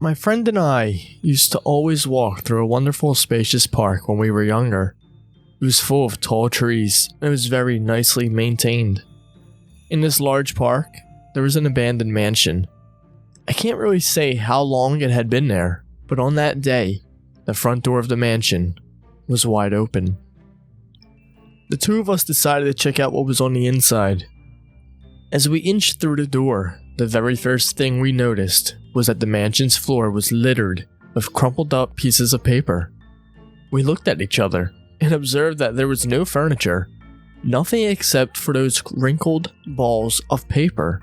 My friend and I used to always walk through a wonderful spacious park when we were younger. It was full of tall trees, and it was very nicely maintained. In this large park, there was an abandoned mansion. I can't really say how long it had been there, but on that day, the front door of the mansion was wide open. The two of us decided to check out what was on the inside. As we inched through the door, the very first thing we noticed was that the mansion's floor was littered with crumpled up pieces of paper. We looked at each other and observed that there was no furniture, nothing except for those wrinkled balls of paper.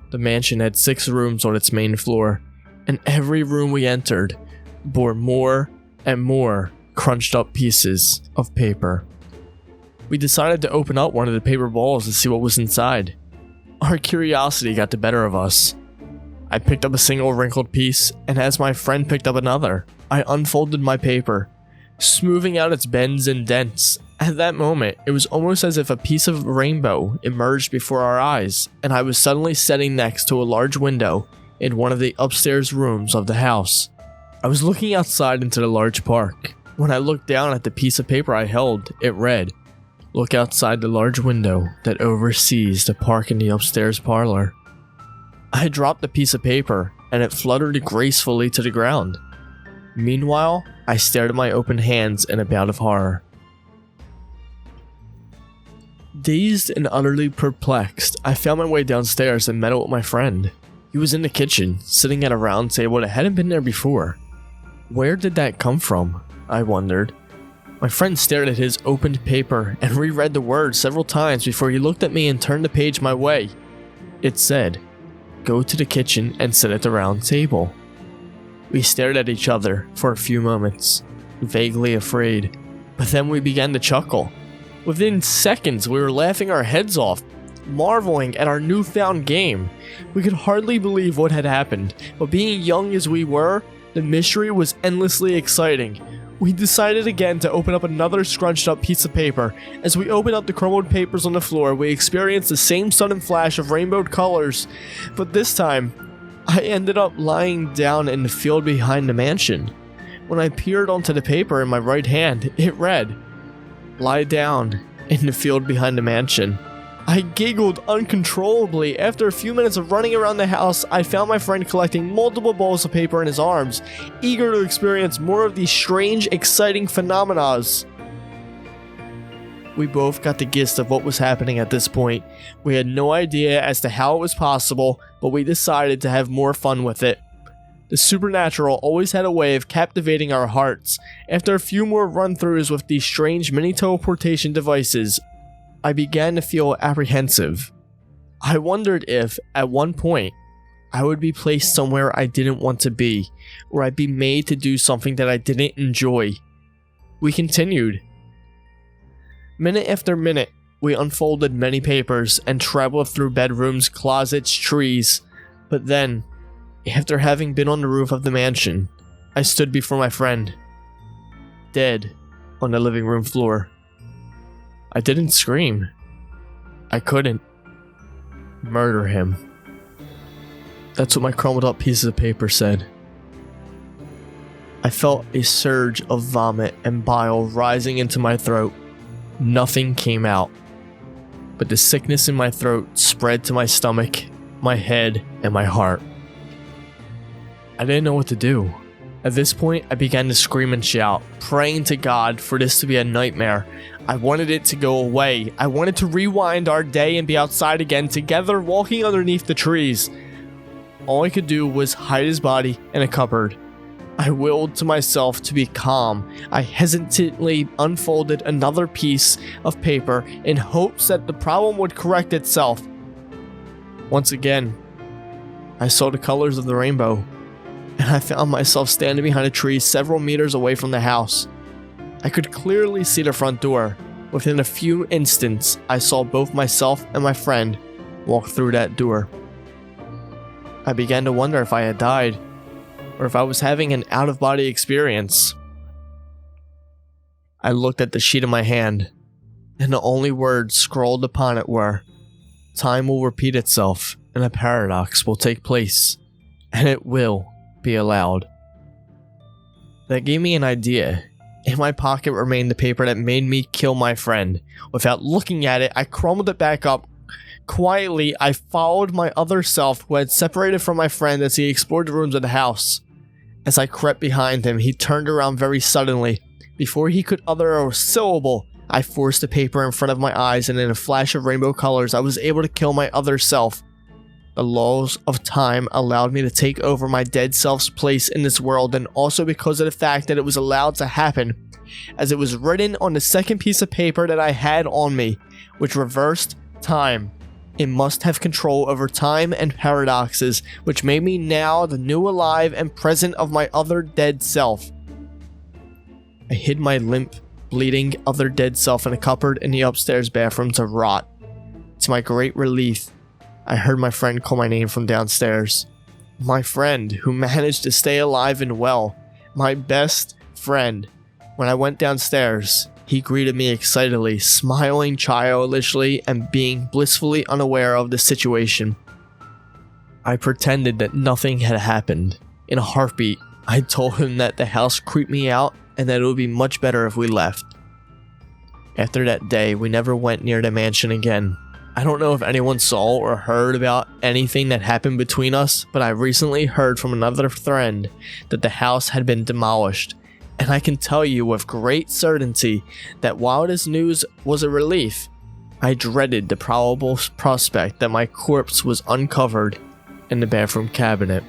The mansion had 6 rooms on its main floor, and every room we entered bore more and more crunched up pieces of paper. We decided to open up one of the paper balls to see what was inside. Our curiosity got the better of us. I picked up a single wrinkled piece, and as my friend picked up another, I unfolded my paper, smoothing out its bends and dents. At that moment, it was almost as if a piece of rainbow emerged before our eyes, and I was suddenly sitting next to a large window in one of the upstairs rooms of the house. I was looking outside into the large park. When I looked down at the piece of paper I held, it read, "Look outside the large window that oversees the park in the upstairs parlor." I dropped the piece of paper, and it fluttered gracefully to the ground. Meanwhile, I stared at my open hands in a bout of horror. Dazed and utterly perplexed, I found my way downstairs and met up with my friend. He was in the kitchen, sitting at a round table that hadn't been there before. Where did that come from? I wondered. My friend stared at his opened paper and reread the words several times before he looked at me and turned the page my way. It said, "Go to the kitchen and sit at the round table." We stared at each other for a few moments, vaguely afraid, but then we began to chuckle. Within seconds, we were laughing our heads off, marveling at our newfound game. We could hardly believe what had happened, but being young as we were, the mystery was endlessly exciting. We decided again to open up another scrunched up piece of paper. As we opened up the crumpled papers on the floor, we experienced the same sudden flash of rainbowed colors, but this time, I ended up lying down in the field behind the mansion. When I peered onto the paper in my right hand, it read, "Lie down in the field behind the mansion." I giggled uncontrollably. After a few minutes of running around the house, I found my friend collecting multiple balls of paper in his arms, eager to experience more of these strange, exciting phenomena. We both got the gist of what was happening at this point. We had no idea as to how it was possible, but we decided to have more fun with it. The supernatural always had a way of captivating our hearts. After a few more run-throughs with these strange mini teleportation devices, I began to feel apprehensive. I wondered if, at one point, I would be placed somewhere I didn't want to be, or I'd be made to do something that I didn't enjoy. We continued. Minute after minute, we unfolded many papers and traveled through bedrooms, closets, trees. But then, after having been on the roof of the mansion, I stood before my friend, dead on the living room floor. I didn't scream. I couldn't murder him. That's what my crumpled up pieces of paper said. I felt a surge of vomit and bile rising into my throat. Nothing came out, but the sickness in my throat spread to my stomach, my head, and my heart. I didn't know what to do. At this point, I began to scream and shout, praying to God for this to be a nightmare. I wanted it to go away. I wanted to rewind our day and be outside again, together walking underneath the trees. All I could do was hide his body in a cupboard. I willed to myself to be calm. I hesitantly unfolded another piece of paper in hopes that the problem would correct itself. Once again, I saw the colors of the rainbow, and I found myself standing behind a tree several meters away from the house. I could clearly see the front door. Within a few instants, I saw both myself and my friend walk through that door. I began to wonder if I had died, or if I was having an out-of-body experience. I looked at the sheet in my hand, and the only words scrawled upon it were, "Time will repeat itself, and a paradox will take place." And it will. be allowed. That gave me an idea. In my pocket remained the paper that made me kill my friend. Without looking at it, I crumbled it back up. Quietly, I followed my other self who had separated from my friend as he explored the rooms of the house. As I crept behind him, he turned around very suddenly. Before he could utter a syllable, I forced the paper in front of my eyes, and in a flash of rainbow colors, I was able to kill my other self. The laws of time allowed me to take over my dead self's place in this world, and also because of the fact that it was allowed to happen, as it was written on the second piece of paper that I had on me, which reversed time. It must have control over time and paradoxes, which made me now the new alive and present of my other dead self. I hid my limp, bleeding other dead self in a cupboard in the upstairs bathroom to rot. To my great relief, I heard my friend call my name from downstairs. My friend, who managed to stay alive and well. My best friend. When I went downstairs, he greeted me excitedly, smiling childishly and being blissfully unaware of the situation. I pretended that nothing had happened. In a heartbeat, I told him that the house creeped me out and that it would be much better if we left. After that day, we never went near the mansion again. I don't know if anyone saw or heard about anything that happened between us, but I recently heard from another friend that the house had been demolished. And I can tell you with great certainty that while this news was a relief, I dreaded the probable prospect that my corpse was uncovered in the bathroom cabinet.